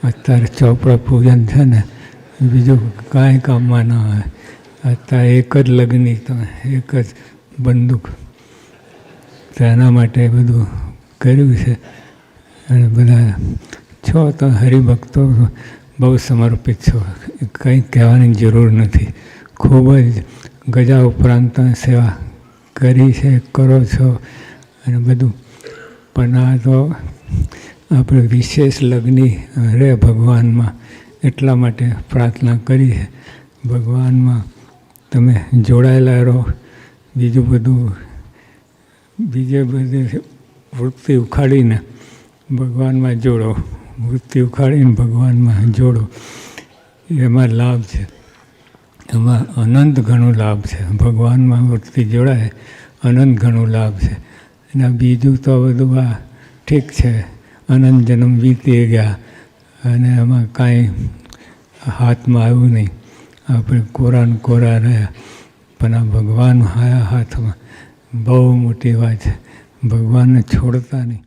અત્યારે ચોપડા પૂજન છે ને બીજું કાંઈ કામમાં ન આવે. અત્યારે એક જ લગ્ન તો એક જ બંદૂક, તો એના માટે બધું કર્યું છે. અને બધા છો તો હરિભક્તો બહુ સમર્પિત છો, કંઈ કહેવાની જરૂર નથી. ખૂબ જ ગજા ઉપરાંત સેવા કરી છે, કરો છો અને બધું. પણ આ તો આપણે વિશેષ લગ્ની રહે ભગવાનમાં, એટલા માટે પ્રાર્થના કરી છે. ભગવાનમાં તમે જોડાયેલા રહો. બીજું બધું બીજે બધી વૃત્તિ ઉખાડીને ભગવાનમાં જોડો, વૃત્તિ ઉખાડીને ભગવાનમાં જોડો, એમાં લાભ છે. એમાં અનંત ઘણો લાભ છે. ભગવાનમાં વૃત્તિ જોડાય અનંત ઘણો લાભ છે. અને બીજું તો બધું આ ઠીક છે, અનંત જન્મ વીતી ગયા અને એમાં કાંઈ હાથમાં આવ્યું નહીં. આપણે કોરાને કોરા રહ્યા. પણ આ ભગવાન હાથમાં બહુ મોટી વાત છે. ભગવાનને છોડતા નહીં.